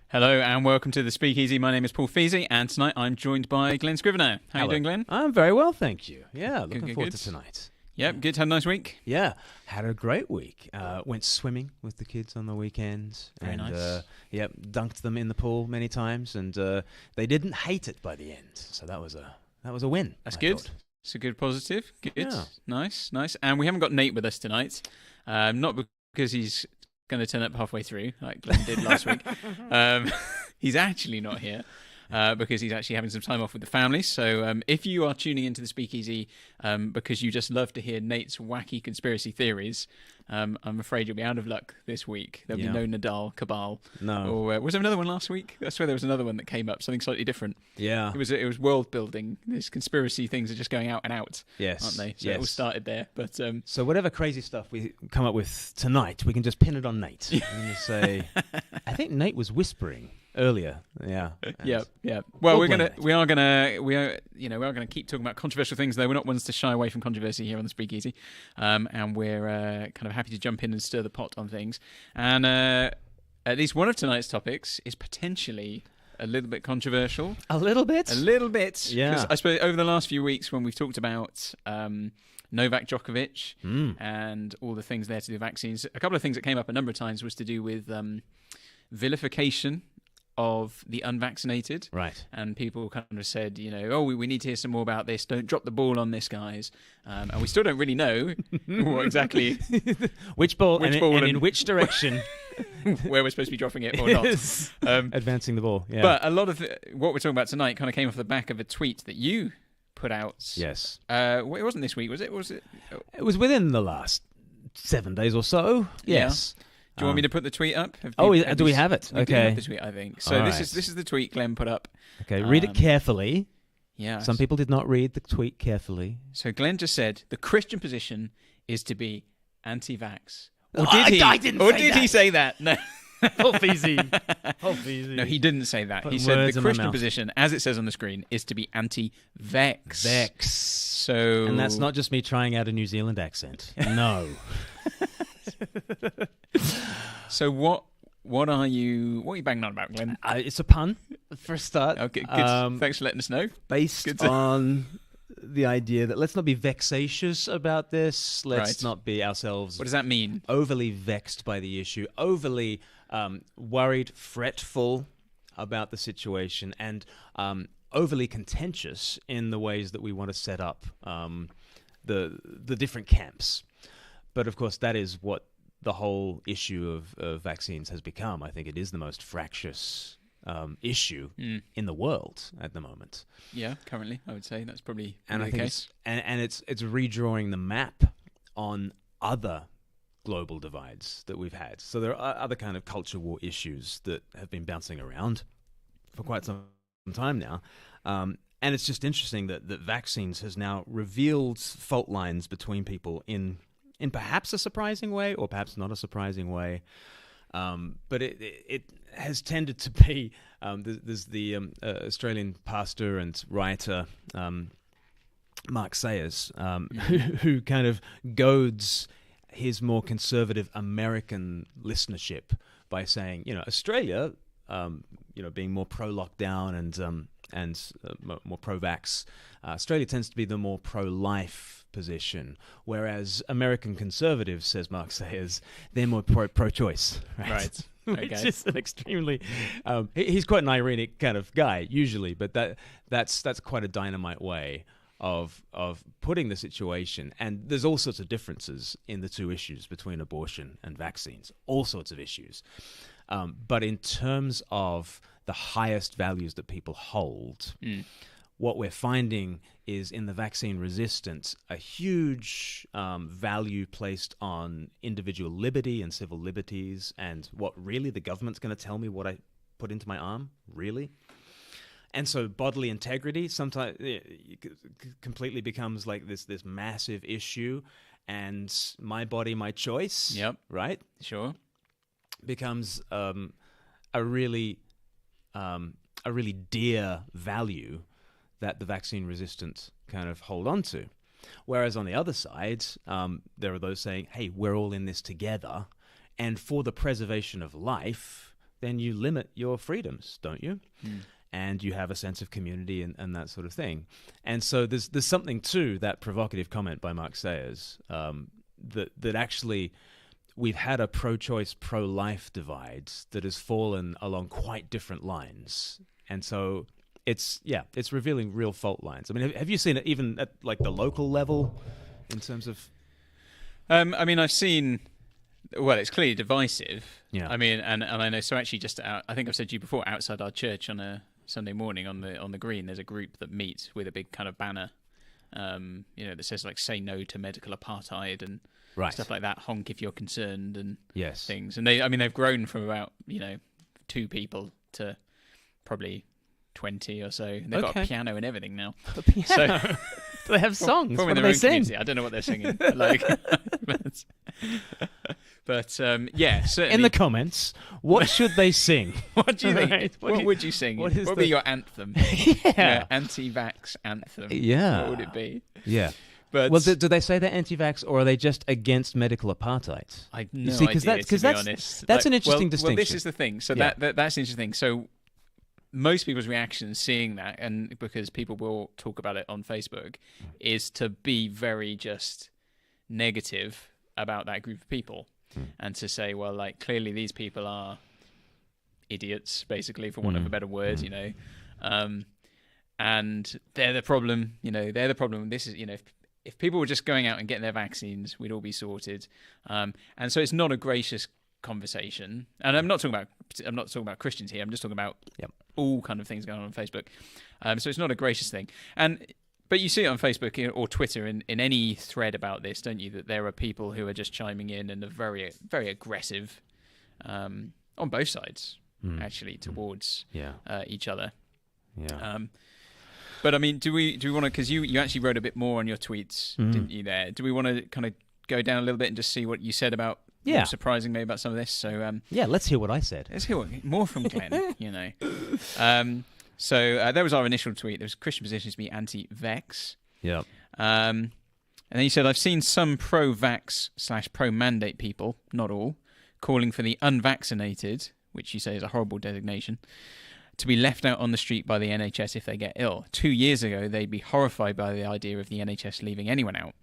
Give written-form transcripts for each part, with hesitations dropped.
Hello and welcome to the SpeakEasy. My name is Paul Feasy, and tonight I'm joined by Glenn Scrivener. How are you doing, Glenn? I'm very well, thank you. Yeah, looking forward good. to tonight. Yep, good. Had a nice week? Yeah, had a great week. Went swimming with the kids on the weekend. Very nice. Yep, dunked them in the pool many times, and they didn't hate it by the end. So that was a win. That's I good. thought. It's a good positive. Good. Yeah. Nice. And we haven't got Nate with us tonight. Not because he's going to turn up halfway through, like Glenn did last week. He's actually not here. Because he's actually having some time off with the family. So if you are tuning into the Speakeasy because you just love to hear Nate's wacky conspiracy theories, I'm afraid you'll be out of luck this week. There'll be no Nadal cabal. No. Or was there another one last week? I swear there was another one that came up, something slightly different. Yeah. It was world building. These conspiracy things are just going out and out, yes, aren't they? So yes. it all started there. But so whatever crazy stuff we come up with tonight, we can just pin it on Nate. And just say, I think Nate was whispering earlier. Yeah. Yeah. Well, we are gonna keep talking about controversial things, though. We're not ones to shy away from controversy here on the Speakeasy, and we're kind of happy to jump in and stir the pot on things. And at least one of tonight's topics is potentially a little bit controversial. A little bit. Yeah. 'Cause I suppose over the last few weeks, when we've talked about Novak Djokovic and all the things there to do with vaccines, a couple of things that came up a number of times was to do with vilification of the unvaccinated. Right. And people kind of said, we need to hear some more about this. Don't drop the ball on this, guys. And we still don't really know what exactly... which ball and in which direction. Where we're supposed to be dropping it or not. Yes. Advancing the ball, yeah. But a lot of what we're talking about tonight kind of came off the back of a tweet that you put out. Yes. It wasn't this week, was it? It was within the last 7 days or so. Yes. Yeah. Do you want me to put the tweet up? Do we have it? We do have the tweet, I think. So this is the tweet Glenn put up. Okay, read it carefully. Yeah. Some people did not read the tweet carefully. So Glenn just said the Christian position is to be anti-vax. Or did he say that? No. Hope easy. No, he didn't say that. He said the Christian position, as it says on the screen, is to be anti-vex. Vex. So, and that's not just me trying out a New Zealand accent. No. So what are you banging on about, Glenn? It's a pun for a start. Okay, good. Thanks for letting us know. Based on the idea that let's not be vexatious about this. Let's not be ourselves. What does that mean? Overly vexed by the issue, overly worried, fretful about the situation, and overly contentious in the ways that we want to set up the different camps. But of course, that is what the whole issue of vaccines has become. I think it is the most fractious issue in the world at the moment. Yeah, currently, I would say that's probably the case. It's redrawing the map on other global divides that we've had. So there are other kind of culture war issues that have been bouncing around for quite some time now. And it's just interesting that vaccines has now revealed fault lines between people in perhaps a surprising way, or perhaps not a surprising way. But it has tended to be, there's the Australian pastor and writer, Mark Sayers, who kind of goads his more conservative American listenership by saying, Australia, being more pro-lockdown and more pro-vax, Australia tends to be the more pro-life position, whereas American conservatives, says Mark Sayers, they're more pro-choice. Right. Okay. Which is an extremely... he's quite an ironic kind of guy, usually, but that's quite a dynamite way of putting the situation. And there's all sorts of differences in the two issues between abortion and vaccines, all sorts of issues. But in terms of the highest values that people hold, what we're finding is in the vaccine resistance, a huge value placed on individual liberty and civil liberties, and what really the government's going to tell me what I put into my arm, really? And so bodily integrity sometimes completely becomes like this massive issue, and my body, my choice. Yep. Right? Sure. Becomes a really dear value that the vaccine-resistant kind of hold on to. Whereas on the other side, there are those saying, hey, we're all in this together, and for the preservation of life, then you limit your freedoms, don't you? And you have a sense of community and that sort of thing. And so there's something to that provocative comment by Mark Sayers, that actually we've had a pro-choice, pro-life divide that has fallen along quite different lines. And so it's revealing real fault lines. I mean, have you seen it even at like the local level in terms of... I mean, I've seen... Well, it's clearly divisive. Yeah. I mean, and I know. So actually, just I think I've said to you before, outside our church on a Sunday morning on the green, there's a group that meets with a big kind of banner, that says like "Say no to medical apartheid" and stuff like that. Honk if you're concerned and things. And they've grown from about 2 people to probably 20 or so. They've got a piano and everything now. A piano. So, do they have songs? What do they sing? Community. I don't know what they're singing. But certainly. In the comments, what should they sing? What do you think? What would you sing? What would be your anthem? Your anti-vax anthem. Yeah. What would it be? Yeah. But do they say they're anti-vax, or are they just against medical apartheid? I have no idea, to be honest. That's an interesting distinction. Well, this is the thing. So that's an interesting thing. So most people's reaction seeing that, and because people will talk about it on Facebook, is to be very just negative about that group of people. And to say, well, like, clearly these people are idiots, basically, for want of a better word, and they're the problem, they're the problem. This is, if people were just going out and getting their vaccines, we'd all be sorted. And so it's not a gracious conversation. And I'm not talking about Christians here. I'm just talking about all kind of things going on Facebook. So it's not a gracious thing. But you see it on Facebook or Twitter in any thread about this, don't you? That there are people who are just chiming in and are very, very aggressive on both sides, actually, towards each other. Yeah. But I mean, do we want to? Because you actually wrote a bit more on your tweets, didn't you? There. Do we want to kind of go down a little bit and just see what you said about? More surprising maybe about some of this. So let's hear what I said. Let's hear more from Glenn. So there was our initial tweet. There was Christian positions to be anti-vax. Yeah. And then he said, I've seen some pro-vax / pro-mandate people, not all, calling for the unvaccinated, which you say is a horrible designation, to be left out on the street by the NHS if they get ill. 2 years ago, they'd be horrified by the idea of the NHS leaving anyone out.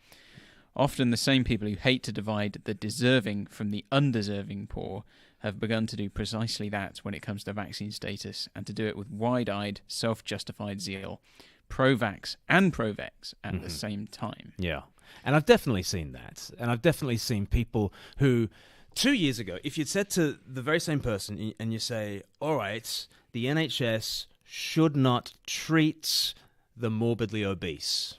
Often the same people who hate to divide the deserving from the undeserving poor have begun to do precisely that when it comes to vaccine status, and to do it with wide-eyed, self-justified zeal, pro-vax and pro-vex at the same time. Yeah, and I've definitely seen that. And I've definitely seen people who, 2 years ago, if you'd said to the very same person, and you say, all right, the NHS should not treat the morbidly obese,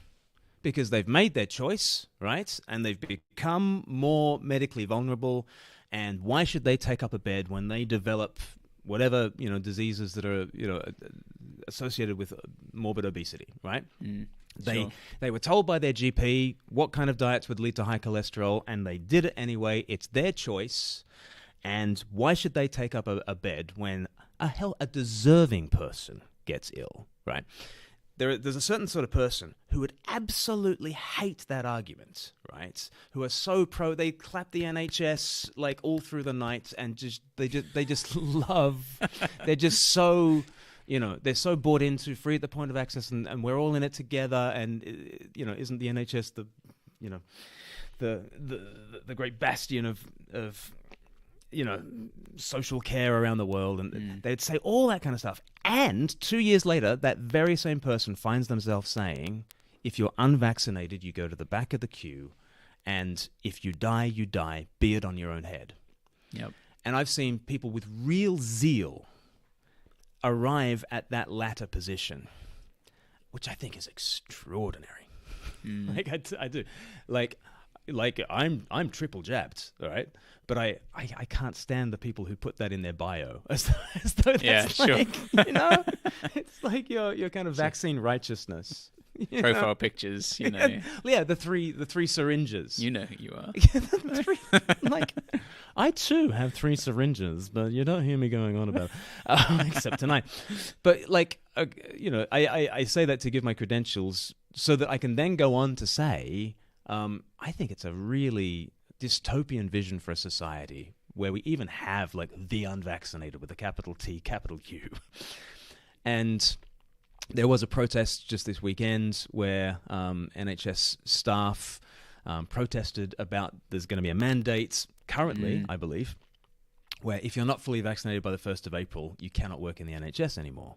because they've made their choice, right? And they've become more medically vulnerable. And why should they take up a bed when they develop whatever, diseases that are, associated with morbid obesity, right? They were told by their GP what kind of diets would lead to high cholesterol, and they did it anyway. It's their choice. And why should they take up a bed when a deserving person gets ill, right? There's a certain sort of person who would absolutely hate that argument, right? Who are so pro, they clap the NHS like all through the night, and they just love. They're just so, they're so bought into free at the point of access, and we're all in it together. And isn't the NHS the great bastion of social care around the world, and they'd say all that kind of stuff. And 2 years later, that very same person finds themselves saying, if you're unvaccinated, you go to the back of the queue, and if you die, you die, be it on your own head. Yep. And I've seen people with real zeal arrive at that latter position, which I think is extraordinary. I do. Like I'm triple jabbed, all right? But I can't stand the people who put that in their bio as though that's it's like your kind of vaccine righteousness. Profile pictures, Yeah, the three syringes. You know who you are. I too have 3 syringes, but you don't hear me going on about it, except tonight. But I say that to give my credentials so that I can then go on to say, I think it's a really dystopian vision for a society where we even have like the unvaccinated with a capital T, capital U. And there was a protest just this weekend where NHS staff protested about there's going to be a mandate currently, I believe, where if you're not fully vaccinated by the 1st of April, you cannot work in the NHS anymore.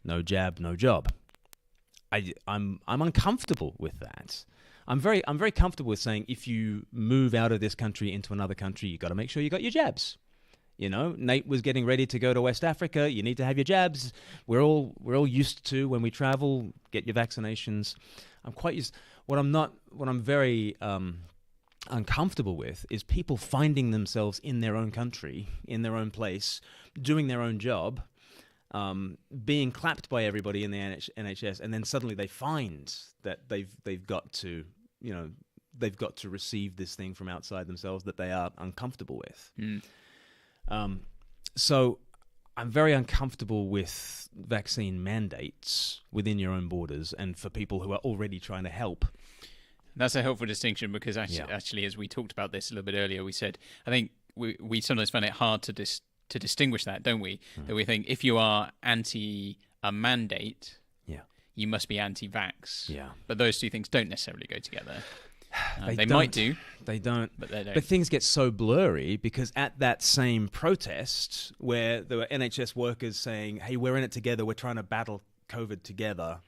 No jab, no job. I'm uncomfortable with that. I'm very comfortable with saying if you move out of this country into another country, you got to make sure you got your jabs. You know, Nate was getting ready to go to West Africa. You need to have your jabs. We're all used to when we travel, get your vaccinations. I'm quite used. What I'm very uncomfortable with is people finding themselves in their own country, in their own place, doing their own job, being clapped by everybody in the NHS, and then suddenly they find that they've got to receive this thing from outside themselves that they are uncomfortable with. So I'm very uncomfortable with vaccine mandates within your own borders and for people who are already trying to help. That's a helpful distinction because actually, as we talked about this a little bit earlier, we said, I think we sometimes find it hard to distinguish that, don't we? That we think if you are anti a mandate, you must be anti-vax. Yeah. But those two things don't necessarily go together. They might do. They don't. But they don't. But things get so blurry because at that same protest where there were NHS workers saying, hey, we're in it together, we're trying to battle COVID together,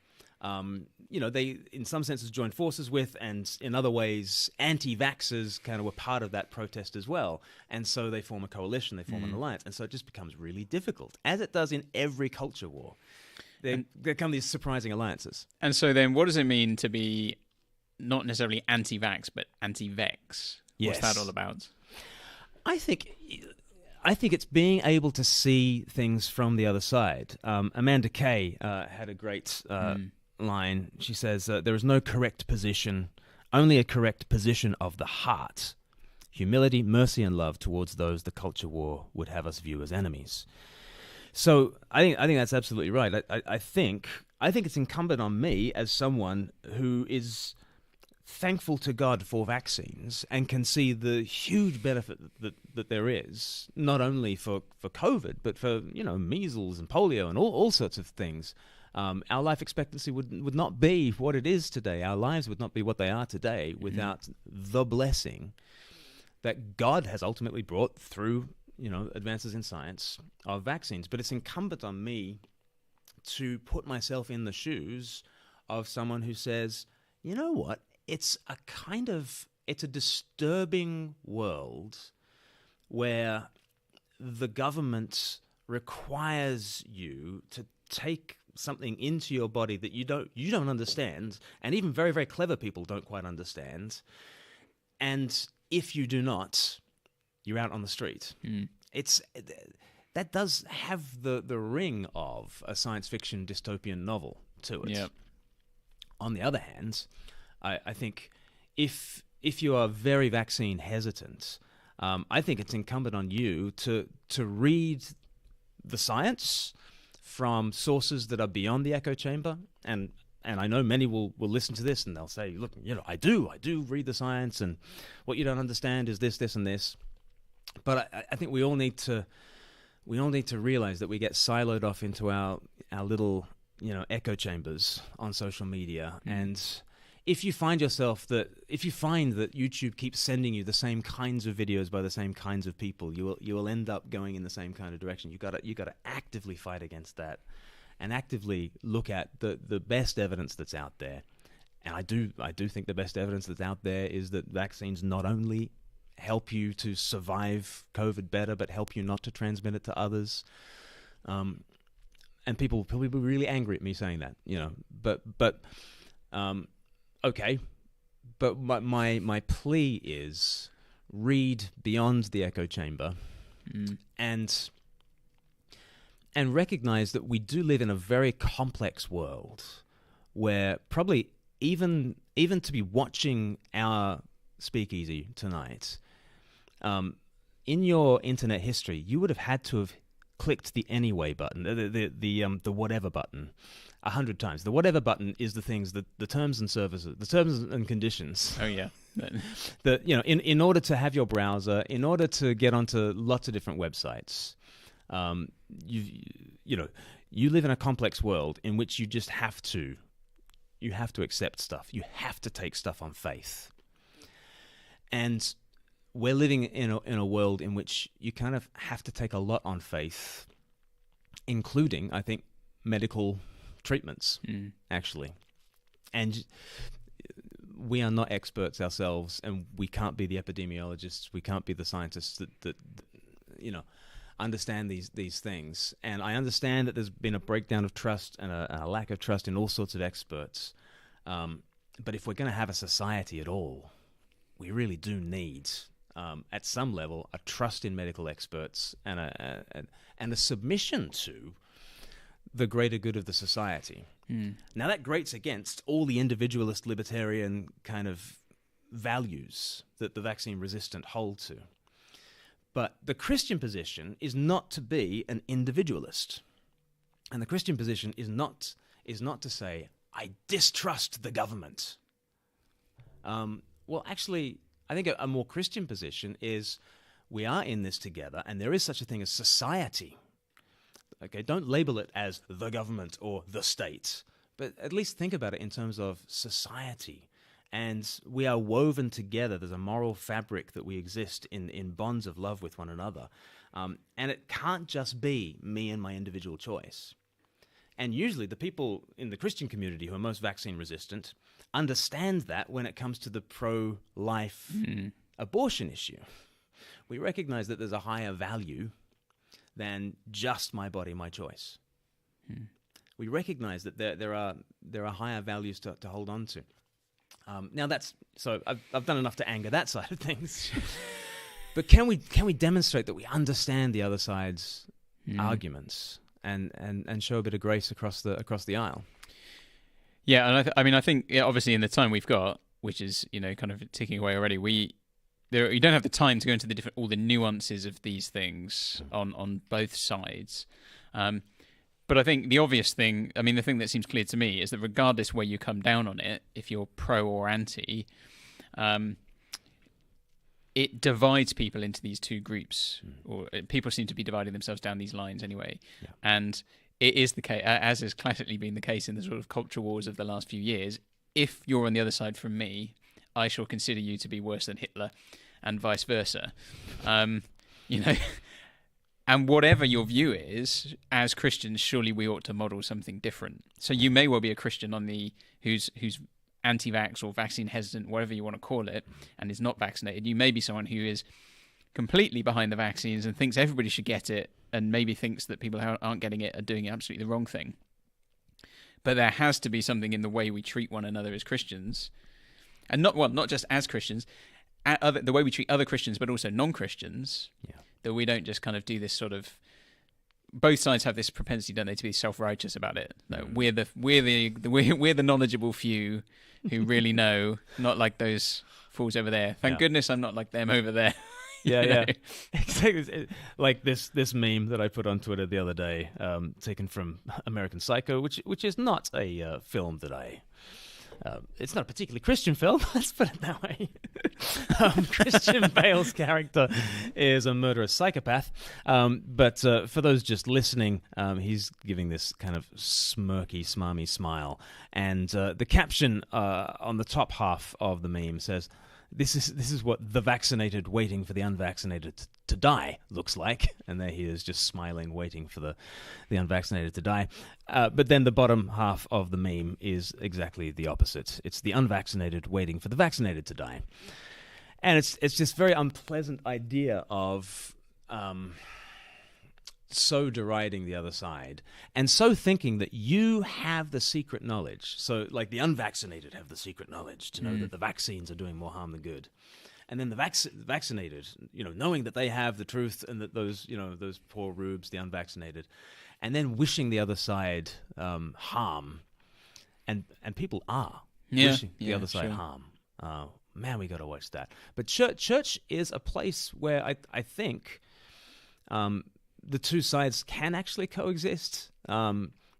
they, in some senses, joined forces with, and in other ways, anti-vaxxers kind of were part of that protest as well. And so they form a coalition, they form an alliance. And so it just becomes really difficult, as it does in every culture war. There come these surprising alliances. And so then what does it mean to be not necessarily anti-vax, but anti-vex? Yes. What's that all about? I think it's being able to see things from the other side. Amanda Kay had a great line. She says, there is no correct position, only a correct position of the heart. Humility, mercy, and love towards those the culture war would have us view as enemies. So I think that's absolutely right. I think it's incumbent on me as someone who is thankful to God for vaccines and can see the huge benefit that there is, not only for COVID, but for measles and polio and all sorts of things. Our life expectancy would not be what it is today. Our lives would not be what they are today without the blessing that God has ultimately brought through advances in science of vaccines. But it's incumbent on me to put myself in the shoes of someone who says, you know what? It's a disturbing world where the government requires you to take something into your body that you don't understand, and even very, very clever people don't quite understand. And if you do not, you're out on the street. That does have the ring of a science fiction dystopian novel to it. Yep. On the other hand, I think if you are very vaccine hesitant, I think it's incumbent on you to read the science from sources that are beyond the echo chamber. And I know many will listen to this and they'll say, look, I do read the science, and what you don't understand is this, and this. But I think we all need to realize that we get siloed off into our little echo chambers on social media. And if you find that YouTube keeps sending you the same kinds of videos by the same kinds of people, you will end up going in the same kind of direction. You got to actively fight against that, and actively look at the best evidence that's out there. And I do think the best evidence that's out there is that vaccines not only help you to survive COVID better, but help you not to transmit it to others. And people will be really angry at me saying that, but okay. But my plea is read beyond the echo chamber and recognize that we do live in a very complex world where probably even to be watching our SpeakEasy tonight, in your internet history, you would have had to have clicked the anyway button, the whatever button, 100 times. The whatever button is the things that the terms and services, the terms and conditions. Oh yeah. That in order to have your browser, in order to get onto lots of different websites, you live in a complex world in which you just have to accept stuff. You have to take stuff on faith. And we're living in a world in which you kind of have to take a lot on faith, including, I think, medical treatments, actually. And we are not experts ourselves, and we can't be the epidemiologists, we can't be the scientists that understand these things. And I understand that there's been a breakdown of trust and a lack of trust in all sorts of experts. But if we're going to have a society at all, we really do need, at some level, a trust in medical experts and a submission to the greater good of the society. Now that grates against all the individualist libertarian kind of values that the vaccine resistant hold to. But the Christian position is not to be an individualist. And the Christian position is not to say, I distrust the government. Well, actually, I think a more Christian position is we are in this together, and there is such a thing as society. Okay, don't label it as the government or the state, but at least think about it in terms of society. And we are woven together. There's a moral fabric that we exist in bonds of love with one another. And it can't just be me and my individual choice. And usually the people in the Christian community who are most vaccine resistant understand that when it comes to the pro-life abortion issue. We recognize that there's a higher value than just my body, my choice. We recognize that there are higher values to hold on to. Now I've done enough to anger that side of things. But can we demonstrate that we understand the other side's arguments and show a bit of grace across the aisle? Yeah, and I think obviously in the time we've got, which is kind of ticking away already, you don't have the time to go into all the nuances of these things on both sides. But I think the obvious thing, the thing that seems clear to me is that regardless where you come down on it, if you're pro or anti, it divides people into these two groups, or people seem to be dividing themselves down these lines anyway. Yeah. And it is the case, as has classically been the case in the sort of culture wars of the last few years. If you're on the other side from me, I shall consider you to be worse than Hitler, and vice versa. And whatever your view is, as Christians, surely we ought to model something different. So you may well be a Christian who's anti-vax or vaccine hesitant, whatever you want to call it, and is not vaccinated. You may be someone who is completely behind the vaccines and thinks everybody should get it, and maybe thinks that people who aren't getting it are doing absolutely the wrong thing. But there has to be something in the way we treat one another as Christians, and not just as Christians, the way we treat other Christians, but also non-Christians. Yeah. That we don't just kind of do this sort of. Both sides have this propensity, don't they, to be self-righteous about it. No, we're the knowledgeable few who really know, not like those fools over there. Thank goodness I'm not like them over there. Yeah. Exactly. Like this meme that I put on Twitter the other day, taken from American Psycho, which is not a film that I. It's not a particularly Christian film, let's put it that way. Christian Bale's character is a murderous psychopath, but for those just listening, he's giving this kind of smirky, smarmy smile, and the caption on the top half of the meme says, This is what the vaccinated waiting for the unvaccinated to die looks like. And there he is, just smiling, waiting for the unvaccinated to die. But then the bottom half of the meme is exactly the opposite. It's the unvaccinated waiting for the vaccinated to die. And it's this very unpleasant idea of so deriding the other side and so thinking that you have the secret knowledge. So like the unvaccinated have the secret knowledge to know that the vaccines are doing more harm than good. And then the vaccinated, knowing that they have the truth and that those poor rubes, the unvaccinated, and then wishing the other side harm. And people are wishing the other side harm. Man, we got to watch that. But church is a place where I think the two sides can actually coexist.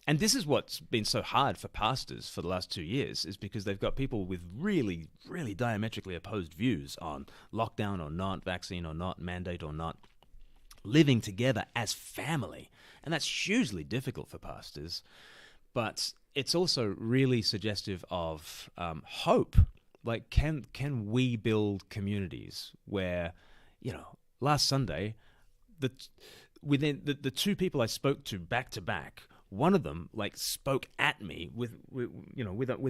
And this is what's been so hard for pastors for the last 2 years, is because they've got people with really, really diametrically opposed views on lockdown or not, vaccine or not, mandate or not, living together as family. And that's hugely difficult for pastors. But it's also really suggestive of hope. Like, can we build communities where, last Sunday, within the two people I spoke to back, one of them spoke at me with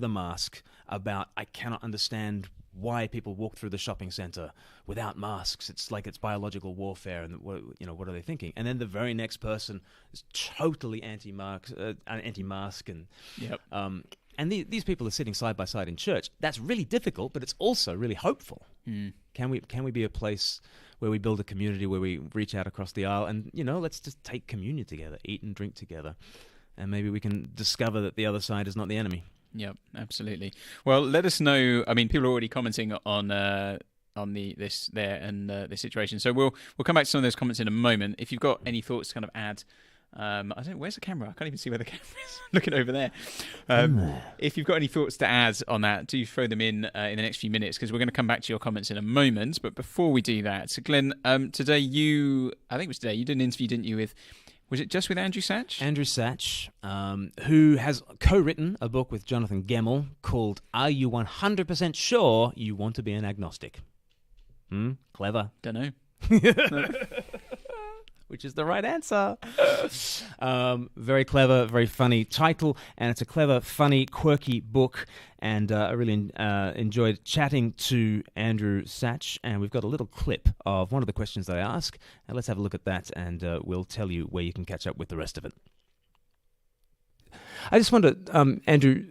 a mask about, I cannot understand why people walk through the shopping center without masks. It's like it's biological warfare, and what are they thinking? And then the very next person is totally anti-mask, and Yep. And these people are sitting side by side in church. That's really difficult, but it's also really hopeful. Can we be a place where we build a community, where we reach out across the aisle and, let's just take communion together, eat and drink together, and maybe we can discover that the other side is not the enemy. Yep, absolutely. Well, let us know. I mean, people are already commenting on this situation. So we'll come back to some of those comments in a moment. If you've got any thoughts to kind of add, I don't know, where's the camera? I can't even see where the camera is. Looking over there. If you've got any thoughts to add on that, do throw them in the next few minutes, because we're going to come back to your comments in a moment. But before we do that, so Glenn, today you did an interview, didn't you, was it just with Andrew Sachs? Andrew Sachs, who has co-written a book with Jonathan Gemmell called Are You 100% Sure You Want to Be an Agnostic? Clever. Don't know. Which is the right answer. Very clever, very funny title, and it's a clever, funny, quirky book. And I really enjoyed chatting to Andrew Sachs, and we've got a little clip of one of the questions that I ask. And let's have a look at that, and we'll tell you where you can catch up with the rest of it. I just wonder, Andrew,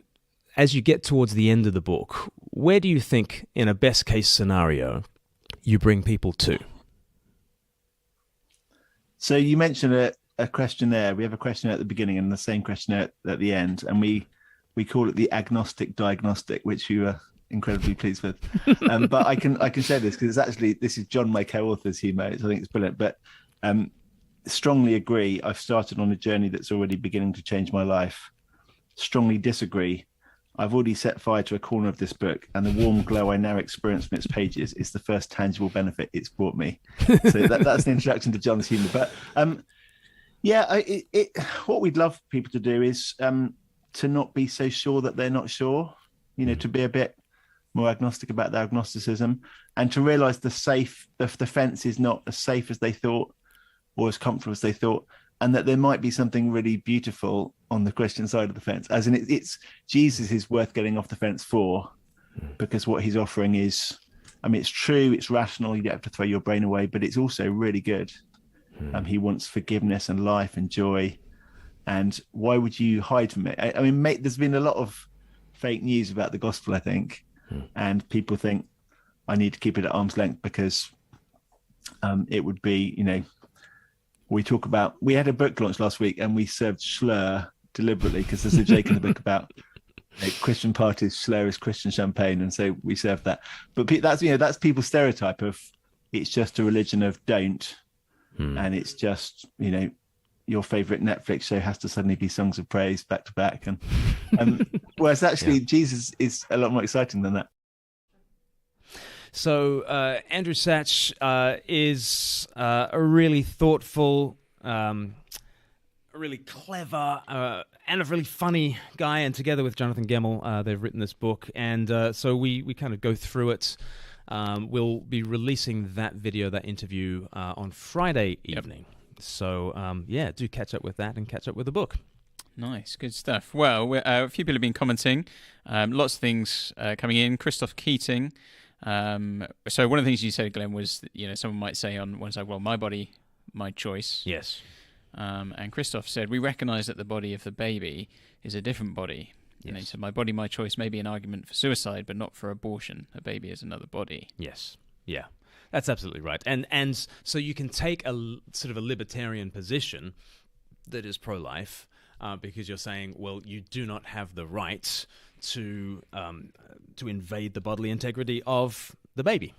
as you get towards the end of the book, where do you think, in a best-case scenario, you bring people to? So you mentioned a questionnaire. We have a questionnaire at the beginning and the same questionnaire at the end, and we call it the agnostic diagnostic, which we were incredibly pleased with. But I can share this because this is John, my co-author's humor. So I think it's brilliant. But strongly agree. I've started on a journey that's already beginning to change my life. Strongly disagree. I've already set fire to a corner of this book, and the warm glow I now experience from its pages is the first tangible benefit it's brought me. So that's an introduction to John's humour. But what we'd love people to do is to not be so sure that they're not sure, to be a bit more agnostic about their agnosticism, and to realise the fence is not as safe as they thought or as comfortable as they thought, and that there might be something really beautiful on the Christian side of the fence. As in, it's Jesus is worth getting off the fence for, because what he's offering is, it's true, it's rational, you don't have to throw your brain away, but it's also really good. He wants forgiveness and life and joy. And why would you hide from it? Mate, there's been a lot of fake news about the gospel, I think, and people think I need to keep it at arm's length because it would be, we had a book launch last week and we served Schlur deliberately because there's a joke in the book about Christian parties, Schlur is Christian champagne, and so we served that. But that's people's stereotype of it's just a religion of don't, and it's just your favorite Netflix show has to suddenly be songs of praise back to back, and whereas actually Jesus is a lot more exciting than that. So Andrew Sachs is a really thoughtful, a really clever, and a really funny guy. And together with Jonathan Gemmell, they've written this book. And so we kind of go through it. We'll be releasing that video, that interview, on Friday evening. Yep. So, do catch up with that and catch up with the book. Nice, good stuff. Well, a few people have been commenting. Lots of things coming in. Christoph Keating. So one of the things you said, Glenn, was someone might say on one side, well, my body, my choice. Yes. And Christoph said, we recognise that the body of the baby is a different body. Yes. And he said, my body, my choice may be an argument for suicide, but not for abortion. A baby is another body. Yes. Yeah. That's absolutely right. And so you can take a sort of a libertarian position that is pro-life because you're saying, well, you do not have the right to invade the bodily integrity of the baby.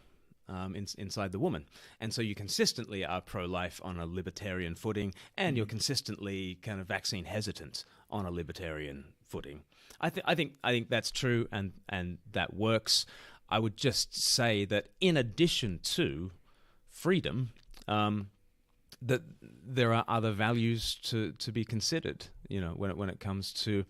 inside the woman. And so you consistently are pro-life on a libertarian footing, and you're consistently kind of vaccine hesitant on a libertarian footing. I think that's true, and that works. I would just say that in addition to freedom, that there are other values to be considered, when it comes to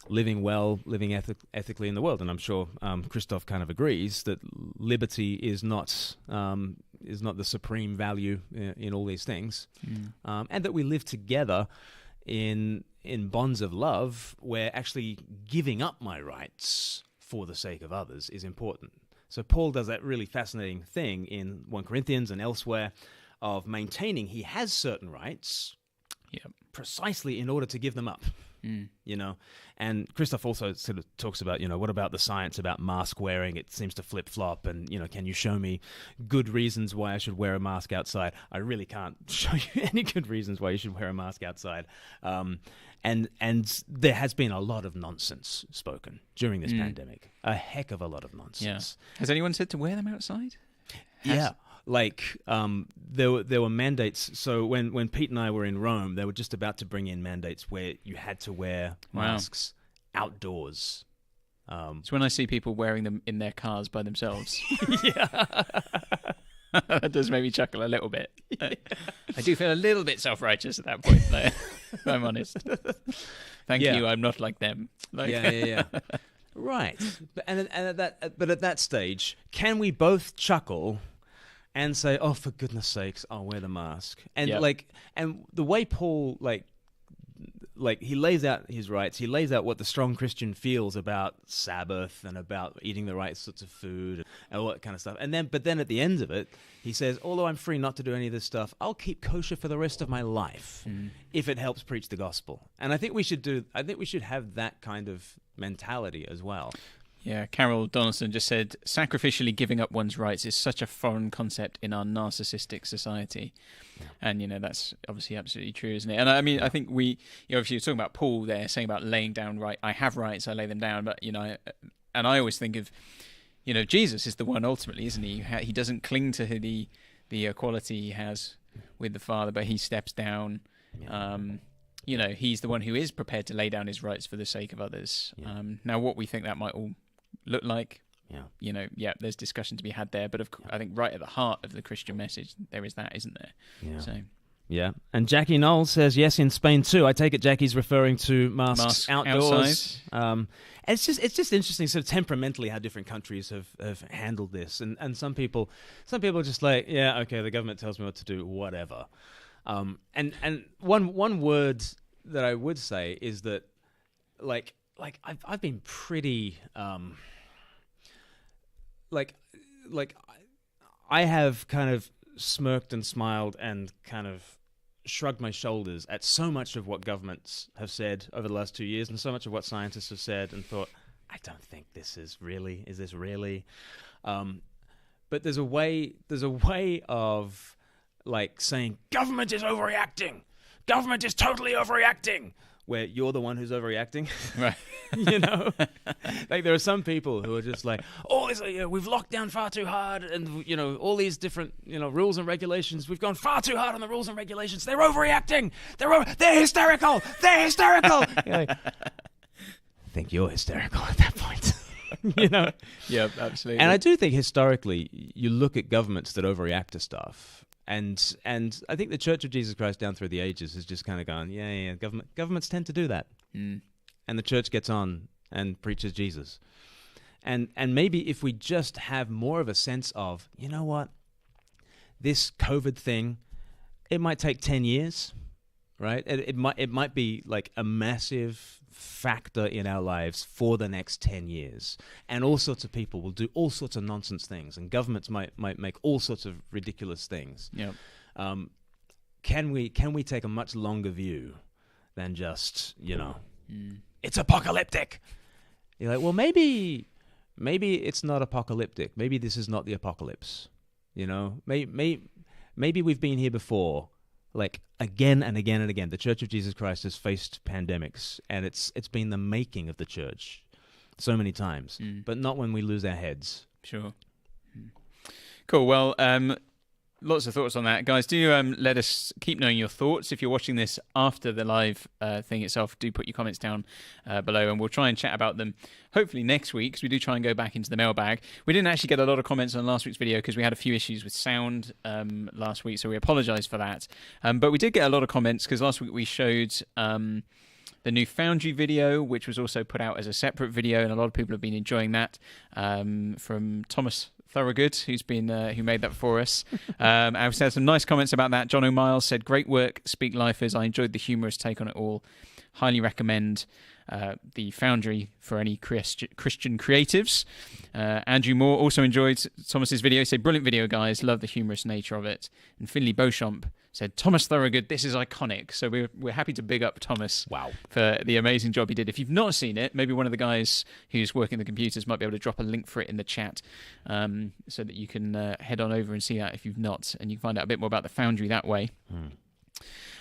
living well, living ethically in the world. And I'm sure Christoph kind of agrees that liberty is not the supreme value in all these things, and that we live together in bonds of love, where actually giving up my rights for the sake of others is important. So Paul does that really fascinating thing in 1 Corinthians and elsewhere of maintaining he has certain rights precisely in order to give them up. And Christoph also sort of talks about, what about the science about mask wearing? It seems to flip-flop, and, can you show me good reasons why I should wear a mask outside? I really can't show you any good reasons why you should wear a mask outside. And there has been a lot of nonsense spoken during this pandemic, a heck of a lot of nonsense. Yeah. Has anyone said to wear them outside? Yeah. Like there were mandates. So when Pete and I were in Rome, they were just about to bring in mandates where you had to wear masks outdoors. It's when I see people wearing them in their cars by themselves. That does make me chuckle a little bit. I do feel a little bit self-righteous at that point, though, if I'm honest. Thank you, I'm not like them. Right. But at that stage, can we both chuckle and say, "Oh, for goodness sakes, I'll wear the mask"? And and the way Paul he lays out his rights, he lays out what the strong Christian feels about Sabbath and about eating the right sorts of food and all that kind of stuff. But then at the end of it, he says, "Although I'm free not to do any of this stuff, I'll keep kosher for the rest of my life if it helps preach the gospel." And I think we should have that kind of mentality as well. Yeah, Carol Donaldson just said, sacrificially giving up one's rights is such a foreign concept in our narcissistic society. Yeah. And, that's obviously absolutely true, isn't it? And I mean, I think if you're talking about Paul there, saying about laying down I have rights, I lay them down. But, and I always think of, Jesus is the one ultimately, isn't he? He doesn't cling to the equality he has with the Father, but he steps down. Yeah. He's the one who is prepared to lay down his rights for the sake of others. Yeah. Now, what we think that might all look like, there's discussion to be had there, but I think right at the heart of the Christian message there is that, isn't there? And Jackie Knowles says yes in Spain too. I take it Jackie's referring to masks outdoors. It's just interesting sort of temperamentally how different countries have handled this, and some people are just like, yeah, okay, the government tells me what to do, whatever. And one word that I would say is that I've been pretty I have kind of smirked and smiled and kind of shrugged my shoulders at so much of what governments have said over the last 2 years and so much of what scientists have said, and thought, I don't think is this really? But there's a way of saying government is overreacting. Government is totally overreacting. Where you're the one who's overreacting, right? There are some people who are just like, "Oh, we've locked down far too hard, and all these different rules and regulations. We've gone far too hard on the rules and regulations. They're overreacting. They're hysterical. They're hysterical." I think you're hysterical at that point. Yeah, absolutely. And I do think historically, you look at governments that overreact to stuff. And I think the Church of Jesus Christ down through the ages has just kind of gone, governments tend to do that. And the church gets on and preaches Jesus. And maybe if we just have more of a sense of, this COVID thing, it might take 10 years, right? It might be like a massive factor in our lives for the next 10 years, and all sorts of people will do all sorts of nonsense things, and governments might make all sorts of ridiculous things. Can we take a much longer view than just it's apocalyptic? You're like, well, maybe it's not apocalyptic. Maybe this is not the apocalypse. Maybe we've been here before. Again and again and again, the Church of Jesus Christ has faced pandemics, and it's been the making of the church so many times, but not when we lose our heads. Sure. Cool. Well, lots of thoughts on that, guys. Do let us keep knowing your thoughts. If you're watching this after the live thing itself, do put your comments down below, and we'll try and chat about them hopefully next week, because we do try and go back into the mailbag. We didn't actually get a lot of comments on last week's video because we had a few issues with sound last week, so we apologise for that. But we did get a lot of comments because last week we showed the new Foundry video, which was also put out as a separate video, and a lot of people have been enjoying that, from Thomas Thorogood, who made that for us. I've said some nice comments about that. John O'Miles said, "Great work, Speak Lifers. I enjoyed the humorous take on it all. Highly recommend the Foundry for any Christian creatives." Andrew Moore also enjoyed Thomas's video. He said, "Brilliant video, guys. Love the humorous nature of it." And Finley Beauchamp said, "Thomas Thorogood, this is iconic." So we're happy to big up Thomas for the amazing job he did. If you've not seen it, maybe one of the guys who's working the computers might be able to drop a link for it in the chat, so that you can head on over and see that if you've not, and you can find out a bit more about the Foundry that way.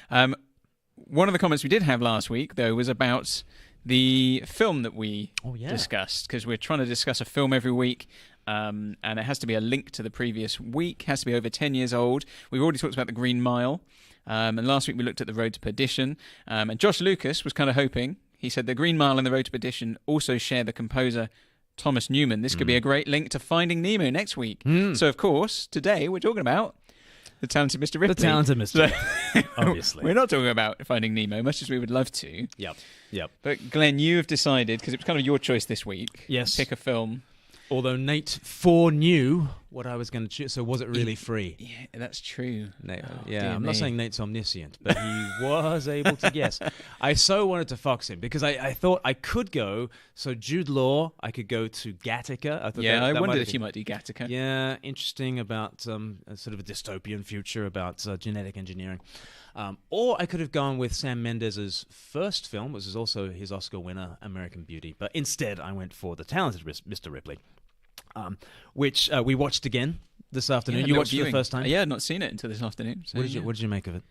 One of the comments we did have last week, though, was about the film that we discussed, because we're trying to discuss a film every week. And it has to be a link to the previous week, has to be over 10 years old. We've already talked about The Green Mile, and last week we looked at The Road to Perdition, and Josh Lucas was kind of hoping, he said The Green Mile and The Road to Perdition also share the composer Thomas Newman. This could be a great link to Finding Nemo next week. So of course today we're talking about The Talented Mr Ripley. The Talented Mr. Ripley, obviously. We're not talking about Finding Nemo, much as we would love to. Yep. But Glenn, you have decided, because it was kind of your choice this week, pick a film. Although Nate foreknew what I was going to choose, so was it really free? Yeah, that's true. Nate, I'm not saying Nate's omniscient, but he was able to guess. I so wanted to fox him because I thought I could go. So Jude Law, I could go to Gattaca. I thought I wondered if you might do Gattaca. Yeah, interesting about a sort of a dystopian future about genetic engineering. Or I could have gone with Sam Mendes's first film, which is also his Oscar winner, American Beauty. But instead, I went for The Talented Mr. Ripley, which we watched again this afternoon. You watched it for the first time? Yeah, I'd not seen it until this afternoon. So, what did you make of it?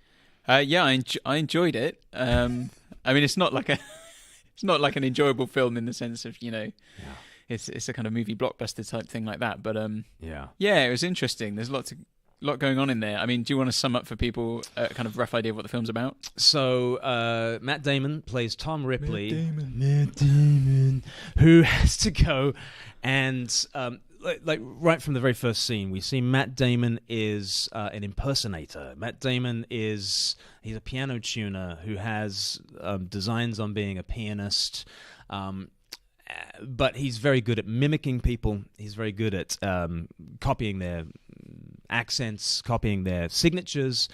I enjoyed it. I mean, it's not like an enjoyable film in the sense of, it's a kind of movie blockbuster type thing like that. But it was interesting. There's a lot going on in there. I mean, do you want to sum up for people a kind of rough idea of what the film's about? So, Matt Damon plays Tom Ripley. Matt Damon, who has to go and, like right from the very first scene, we see Matt Damon is an impersonator. Matt Damon he's a piano tuner who has designs on being a pianist. But he's very good at mimicking people. He's very good at copying their accents, copying their signatures,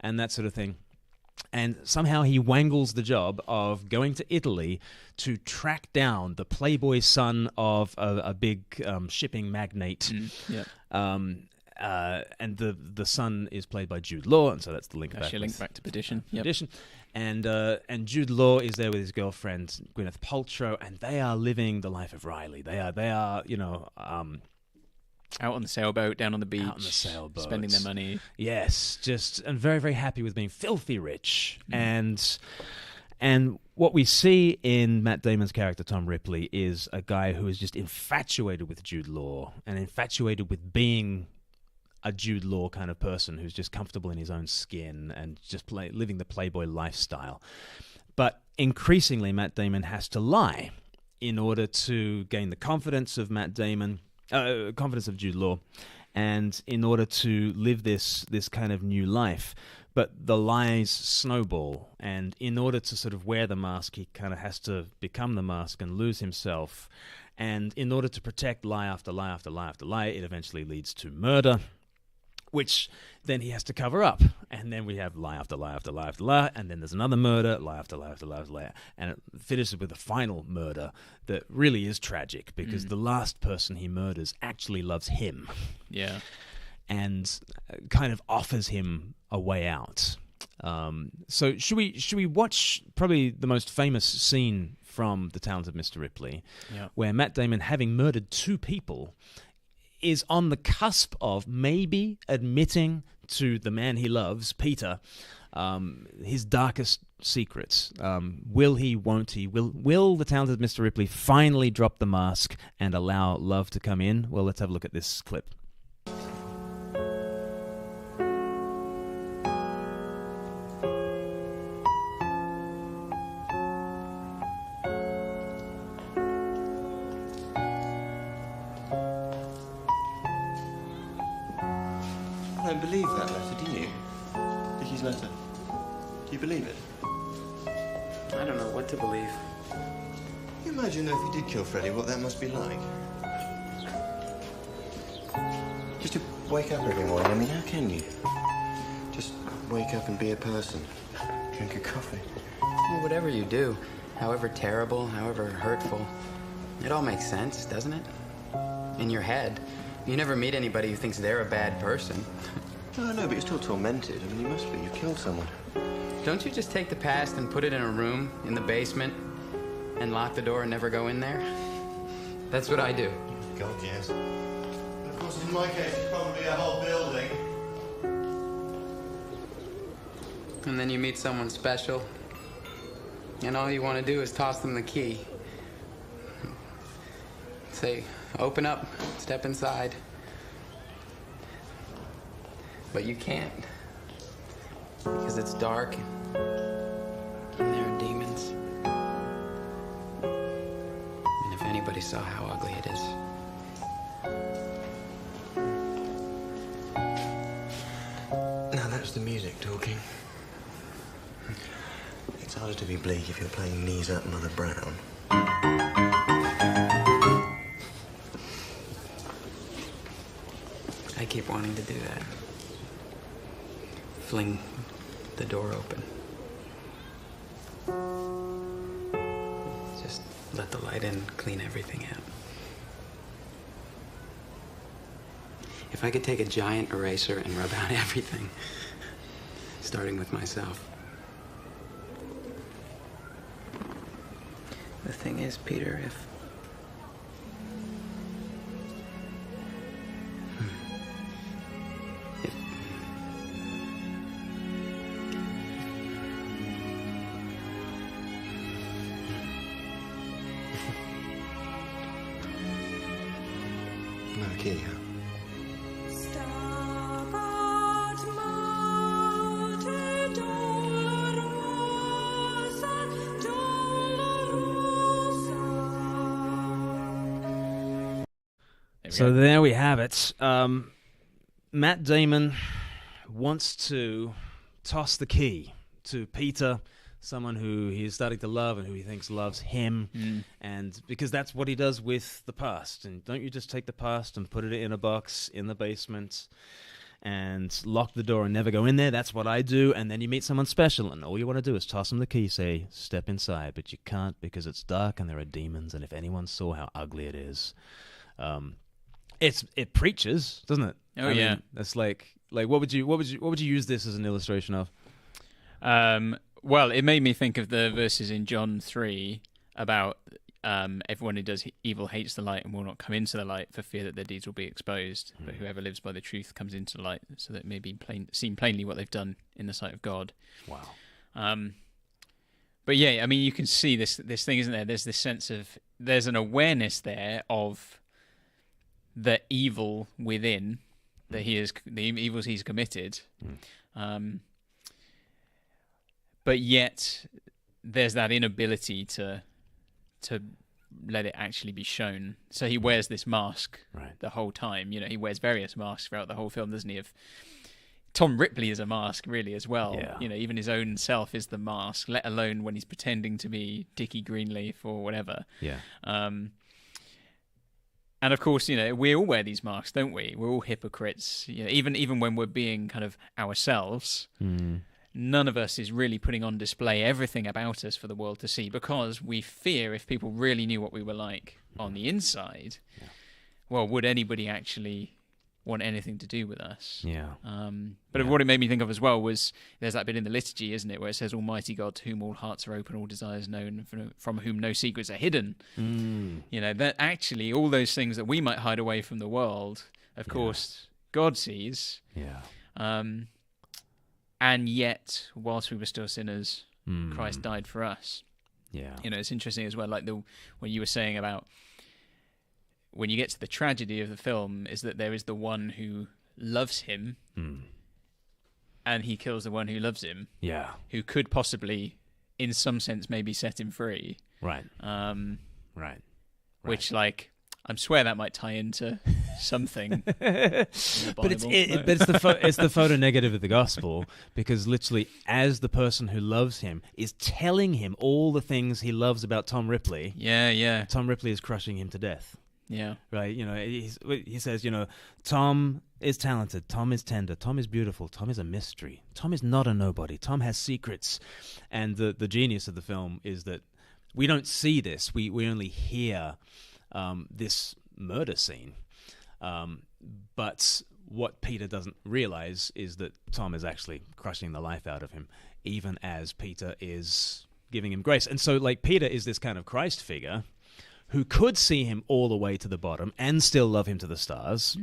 and that sort of thing. And somehow he wangles the job of going to Italy to track down the playboy son of a big shipping magnate. And the son is played by Jude Law, and so that's the link back. Link back to Perdition. Perdition. And Jude Law is there with his girlfriend Gwyneth Paltrow, and they are living the life of Riley. They are out on the sailboat, down on the beach, spending their money. Yes, and very, very happy with being filthy rich. And what we see in Matt Damon's character Tom Ripley is a guy who is just infatuated with Jude Law and infatuated with being a Jude Law kind of person who's just comfortable in his own skin and just living the playboy lifestyle. But increasingly, Matt Damon has to lie in order to gain the confidence of confidence of Jude Law, and in order to live this kind of new life. But the lies snowball, and in order to sort of wear the mask, he kind of has to become the mask and lose himself. And in order to protect lie after lie after lie after lie, it eventually leads to murder, which then he has to cover up. And then we have lie after lie after lie after lie, and then there's another murder, lie after lie after lie after lie. And it finishes with a final murder that really is tragic, because the last person he murders actually loves him. Yeah. And kind of offers him a way out. So should we watch probably the most famous scene from The Talented Mr. Ripley, where Matt Damon, having murdered 2 people, is on the cusp of maybe admitting to the man he loves, Peter, his darkest secrets. Will he, won't he? Will the Talented Mr. Ripley finally drop the mask and allow love to come in? Well, let's have a look at this clip. believe that letter, do you? Dicky's letter. Do you believe it? I don't know what to believe. You imagine though if you did kill Freddy, what that must be like? Just to wake up every morning, I mean, how can you? Just wake up and be a person. Drink a coffee. Well, whatever you do, however terrible, however hurtful, it all makes sense, doesn't it? In your head. You never meet anybody who thinks they're a bad person. No, but you're still tormented. I mean, you must be. You've killed someone. Don't you just take the past and put it in a room in the basement and lock the door and never go in there? That's what I do. God, yes. And of course, in my case, it's probably a whole building. And then you meet someone special, and all you want to do is toss them the key. Say, open up, step inside. But you can't. Because it's dark, and there are demons. And if anybody saw how ugly it is. Now that's the music talking. It's harder to be bleak if you're playing Knees Up Mother Brown. I keep wanting to do that. Fling the door open. Just let the light in, clean everything out. If I could take a giant eraser and rub out everything, starting with myself. The thing is, Peter, if... No key, huh? So there we have it. Matt Damon wants to toss the key to Peter, someone who he is starting to love and who he thinks loves him, and because that's what he does with the past. And don't you just take the past and put it in a box in the basement and lock the door and never go in there? That's what I do. And then you meet someone special, and all you want to do is toss them the key, say, step inside, but you can't because it's dark and there are demons, and if anyone saw how ugly it is... It preaches, doesn't it? Oh, yeah. mean, that's like what would you use this as an illustration of? Well, it made me think of the verses in John 3 about everyone who does evil hates the light and will not come into the light for fear that their deeds will be exposed. But whoever lives by the truth comes into the light, so that it may be seen plainly what they've done in the sight of God. Wow. But yeah, I mean, you can see this thing, isn't there? There's this sense of there's an awareness there of the evil within, that the evils he's committed, but yet there's that inability to let it actually be shown. So he wears this mask the whole time. You know, he wears various masks throughout the whole film, doesn't he? Tom Ripley is a mask, really, as well. Yeah. You know, even his own self is the mask, let alone when he's pretending to be Dickie Greenleaf or whatever. Yeah. And of course, you know, we all wear these masks, don't we? We're all hypocrites. You know, even when we're being kind of ourselves, none of us is really putting on display everything about us for the world to see, because we fear if people really knew what we were like on the inside, well, would anybody actually want anything to do with us? Yeah. But what it made me think of as well was there's that bit in the liturgy, isn't it, where it says, Almighty God, to whom all hearts are open, all desires known, from whom no secrets are hidden. You know, that actually all those things that we might hide away from the world, of course, God sees. Yeah. And yet, whilst we were still sinners, Christ died for us. Yeah. You know, it's interesting as well, like when you were saying about when you get to the tragedy of the film, is that there is the one who loves him, and he kills the one who loves him. Yeah. Who could possibly, in some sense, maybe set him free. Right. Which, like, I swear that might tie into something. But it's the photo negative of the gospel, because literally, as the person who loves him is telling him all the things he loves about Tom Ripley, Tom Ripley is crushing him to death. Yeah. Right? He says, Tom is talented, Tom is tender, Tom is beautiful, Tom is a mystery, Tom is not a nobody, Tom has secrets. And the genius of the film is that we don't see this, we only hear this murder scene. But what Peter doesn't realize is that Tom is actually crushing the life out of him, even as Peter is giving him grace. And so, Peter is this kind of Christ figure who could see him all the way to the bottom and still love him to the stars.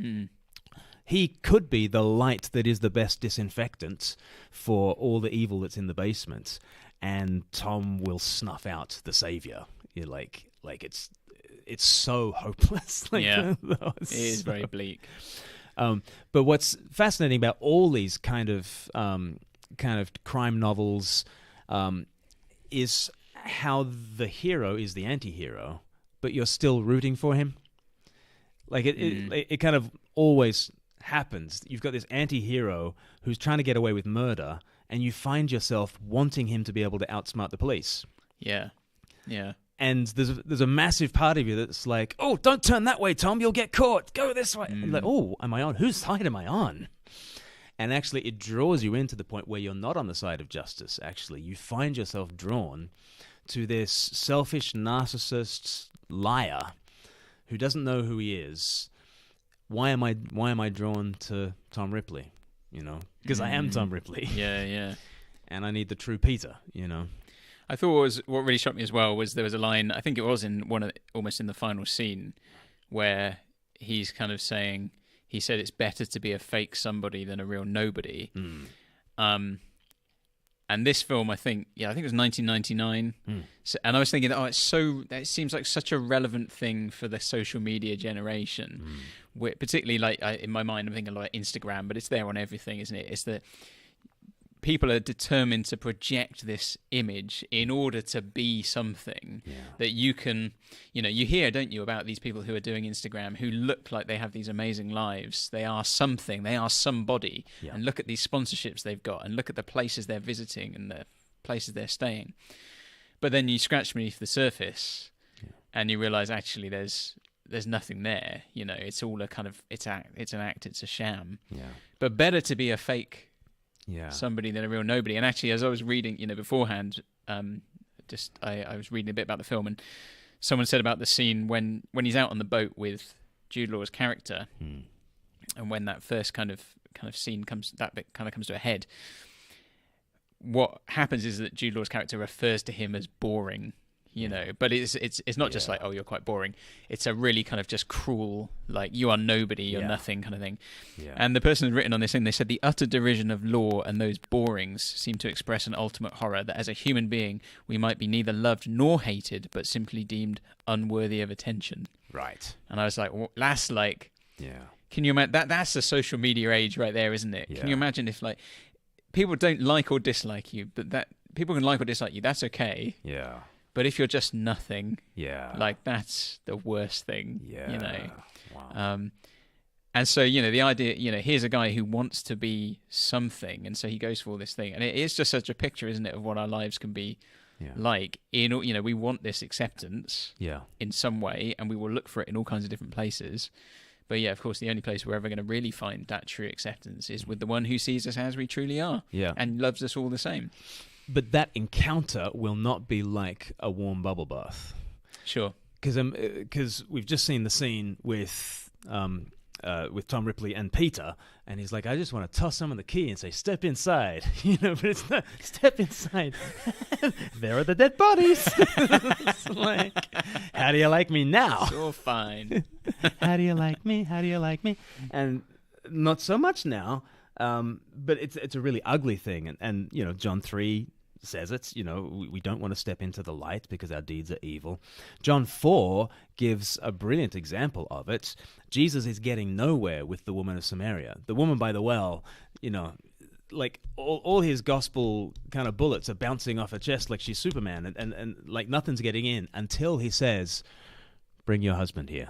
He could be the light that is the best disinfectant for all the evil that's in the basement, and Tom will snuff out the savior. You're like it's so hopeless. It is very bleak. But what's fascinating about all these kind of crime novels is how the hero is the anti-hero, but you're still rooting for him. It kind of always happens. You've got this anti-hero who's trying to get away with murder, and you find yourself wanting him to be able to outsmart the police. Yeah. And there's a massive part of you that's like, oh, don't turn that way, Tom, you'll get caught. Go this way. And like, oh, am I on? Whose side am I on? And actually, it draws you into the point where you're not on the side of justice, actually. You find yourself drawn to this selfish narcissist liar who doesn't know who he is. Why am I drawn to Tom Ripley? Because I am Tom Ripley. Yeah. And I need the true Peter, I thought what really shocked me as well was there was a line, I think it was in almost in the final scene, where he's kind of saying, he said it's better to be a fake somebody than a real nobody. And this film, I think it was 1999. So, and I was thinking, it seems like such a relevant thing for the social media generation. Particularly, in my mind, I'm thinking like Instagram, but it's there on everything, isn't it? It's that people are determined to project this image in order to be something that you can, you hear, don't you, about these people who are doing Instagram who look like they have these amazing lives. They are something, they are somebody. And look at these sponsorships they've got, and look at the places they're visiting and the places they're staying. But then you scratch beneath the surface and you realize actually there's nothing there. It's all a kind of, it's an act, it's a sham. But better to be a fake somebody than a real nobody. And actually, as I was reading, beforehand, I was reading a bit about the film, and someone said about the scene when he's out on the boat with Jude Law's character, and when that first kind of scene comes to a head. What happens is that Jude Law's character refers to him as boring. But it's not just like, oh, you're quite boring. It's a really kind of just cruel, like, you are nobody, you're nothing kind of thing. And the person who's written on this thing, they said the utter derision of law and those borings seem to express an ultimate horror that as a human being we might be neither loved nor hated, but simply deemed unworthy of attention. Right. And I was like, well, that's like, can you imagine that's the social media age right there, isn't it? Can you imagine if like people don't like or dislike you, but that people can like or dislike you, that's okay. But if you're just nothing, like that's the worst thing, Wow. And so, the idea, here's a guy who wants to be something, and so he goes for all this thing. And it is just such a picture, isn't it, of what our lives can be like. We want this acceptance in some way, and we will look for it in all kinds of different places. But of course, the only place we're ever going to really find that true acceptance is with the one who sees us as we truly are and loves us all the same. But that encounter will not be like a warm bubble bath. Sure. Because we've just seen the scene with Tom Ripley and Peter, and he's like, I just want to toss someone the key and say, step inside. But it's not, step inside. There are the dead bodies. It's like, how do you like me now? So fine. How do you like me? How do you like me? And not so much now. But it's a really ugly thing, and John 3 says it. We don't want to step into the light because our deeds are evil. John 4 gives a brilliant example of it. Jesus is getting nowhere with the woman of Samaria, the woman by the well. Like all his gospel kind of bullets are bouncing off her chest like she's Superman, and like nothing's getting in until he says, "Bring your husband here."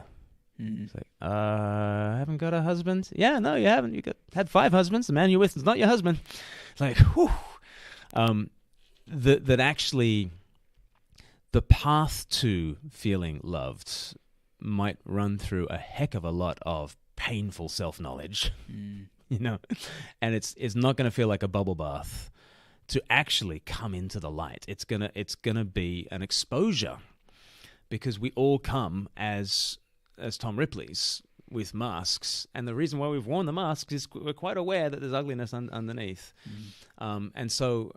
It's like, I haven't got a husband. Yeah, no, you haven't. Had 5 husbands. The man you're with is not your husband. It's like, whew. That actually the path to feeling loved might run through a heck of a lot of painful self-knowledge, and it's not going to feel like a bubble bath to actually come into the light. It's gonna be an exposure, because we all come as Tom Ripley's with masks, and the reason why we've worn the masks is we're quite aware that there's ugliness underneath, and so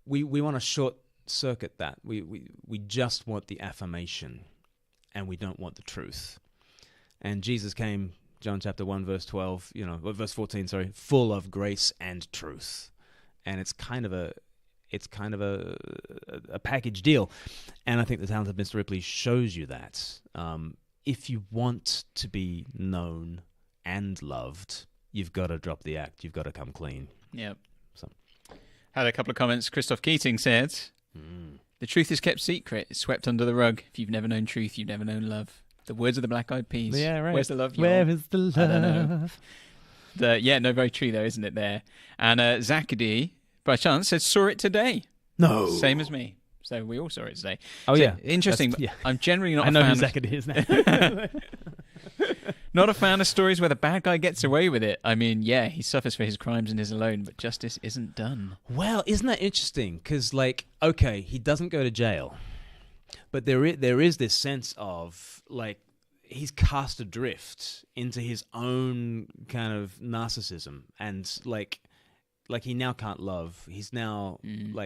we want to short circuit that. We just want the affirmation, and we don't want the truth. And Jesus came, John chapter 1 verse 12, verse 14, sorry, full of grace and truth. And it's kind of a package deal. And I think the Talented Mr. Ripley shows you that. If you want to be known and loved, you've got to drop the act. You've got to come clean. Yep. So, had a couple of comments. Christoph Keating said, the truth is kept secret. It's swept under the rug. If you've never known truth, you've never known love. The words of the Black Eyed Peas. yeah, right. Where's the love? Where is the love? I don't know. Very true though, isn't it there? And Zakady, by chance, said, saw it today. No. Same as me. So we all saw it today. Oh, so, yeah. Interesting. Yeah. I'm generally not I a know fan who of... Zakady is now. Not a fan of stories where the bad guy gets away with it. I mean, yeah, he suffers for his crimes and is alone, but justice isn't done. Well, isn't that interesting? Because, okay, he doesn't go to jail, but there is this sense of, he's cast adrift into his own kind of narcissism, and, he now can't love. He's now,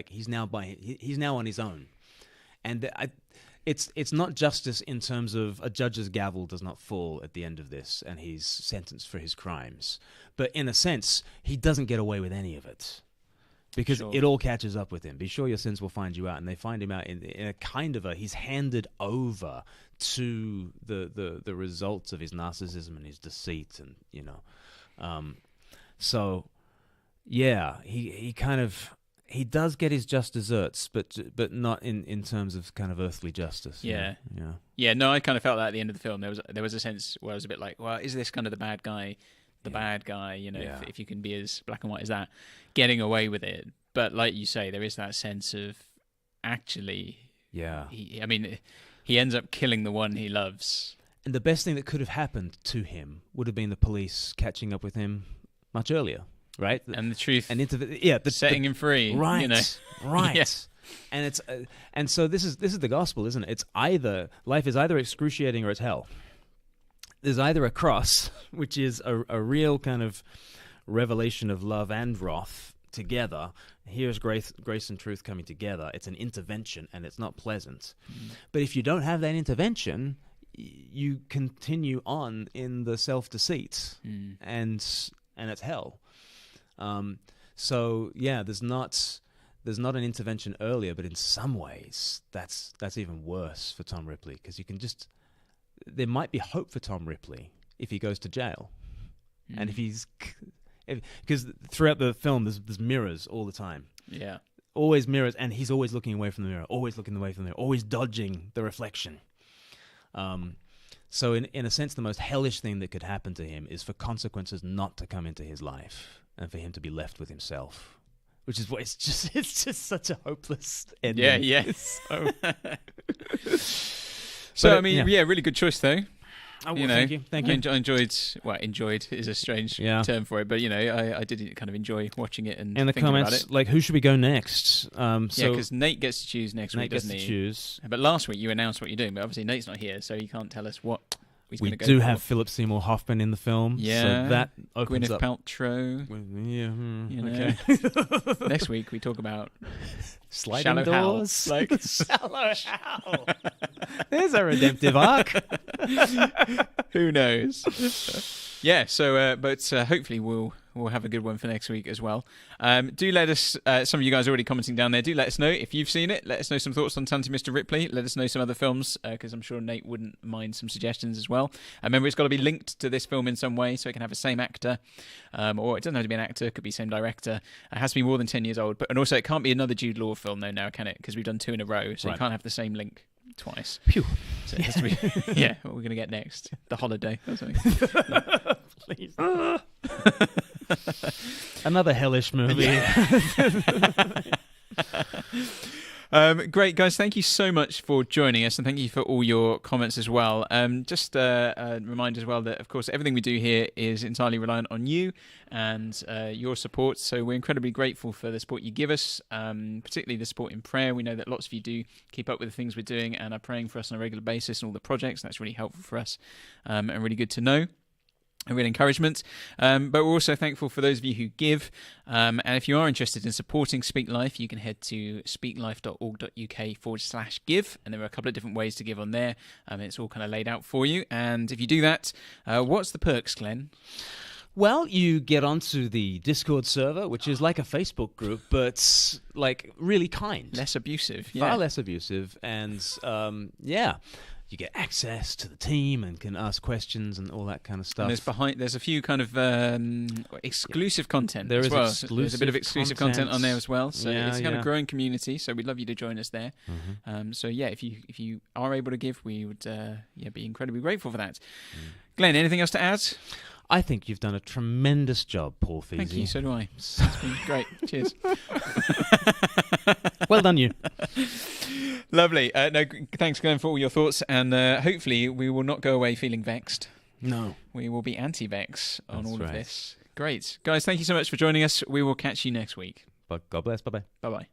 he's now on his own. And it's not justice in terms of a judge's gavel does not fall at the end of this and he's sentenced for his crimes. But in a sense, he doesn't get away with any of it, because it all catches up with him. Be sure your sins will find you out. And they find him out in a kind of he's handed over to the results of his narcissism and his deceit. And, so yeah, he kind of... He does get his just desserts, but not in terms of kind of earthly justice. Yeah. Yeah. Yeah, no, I kind of felt that at the end of the film. There was a sense where I was a bit like, well, is this kind of the bad guy? Bad guy, if you can be as black and white as that, getting away with it. But like you say, there is that sense of actually... Yeah. He ends up killing the one he loves. And the best thing that could have happened to him would have been the police catching up with him much earlier. Right, and the truth, and setting him free, right, right, yeah. And it's and so this is the gospel, isn't it? It's either life is either excruciating or it's hell. There's either a cross, which is a real kind of revelation of love and wrath together. Here's grace and truth coming together. It's an intervention, and it's not pleasant. But if you don't have that intervention, you continue on in the self-deceit, and it's hell. So yeah, there's not an intervention earlier, but in some ways that's even worse for Tom Ripley, because there might be hope for Tom Ripley if he goes to jail, and because throughout the film there's mirrors all the time. Yeah, always mirrors, and he's always looking away from the mirror, always looking away from the mirror, always dodging the reflection. So in a sense, the most hellish thing that could happen to him is for consequences not to come into his life, and for him to be left with himself, which is what it's just such a hopeless ending. Yeah. So really good choice though. Oh, well, thank you. I enjoyed is a strange term for it, but I did kind of enjoy watching it and the comments about it. Who should we go next? Because Nate gets to choose next week, doesn't he? Nate gets to choose. But last week you announced what you're doing, but obviously Nate's not here, so you can't tell us what he's going to go for. We do have Philip Seymour Hoffman in the film, so that opens Gwyneth up. Paltrow. Okay. Next week we talk about sliding Shallow doors. Hal. Shallow Hal. There's a redemptive arc. Who knows? Yeah. So, but hopefully we'll have a good one for next week as well. Do let us. Some of you guys are already commenting down there. Do let us know if you've seen it. Let us know some thoughts on Talented Mr. Ripley. Let us know some other films, because I'm sure Nate wouldn't mind some suggestions as well. Remember, it's got to be linked to this film in some way, so it can have the same actor, or it doesn't have to be an actor. It could be same director. It has to be more than 10 years old. And also, it can't be another Jude Law film though now, can it? Because we've done 2 in a row, so you can't have the same link. twice. Phew. So it has to be, yeah, what we're going to get next? The holiday or something. Please. Another hellish movie. Great, guys. Thank you so much for joining us, and thank you for all your comments as well. Just a reminder as well that, of course, everything we do here is entirely reliant on you and your support. So we're incredibly grateful for the support you give us, particularly the support in prayer. We know that lots of you do keep up with the things we're doing and are praying for us on a regular basis and all the projects. That's really helpful for us and really good to know. A real encouragement, but we're also thankful for those of you who give, and if you are interested in supporting Speak Life, you can head to speaklife.org.uk/give, and there are a couple of different ways to give on there. It's all kind of laid out for you, and if you do that, what's the perks, Glenn? Well, you get onto the Discord server, which is like a Facebook group, but like really kind. Less abusive. Far less abusive, and you get access to the team and can ask questions and all that kind of stuff. And there's a few kind of exclusive content there as is well. Exclusive there's a bit of exclusive content on there as well. So it's a kind of growing community. So we'd love you to join us there. Mm-hmm. So yeah, if you are able to give, we would be incredibly grateful for that. Glenn, anything else to add? I think you've done a tremendous job, Paul Feasy. Thank you. So do I. It's been great. Cheers. Well done, you. Lovely. Thanks, Glenn, for all your thoughts, and hopefully we will not go away feeling vexed. No. We will be anti-vex on That's all of right. this. Great. Guys, thank you so much for joining us. We will catch you next week. But God bless. Bye-bye. Bye-bye.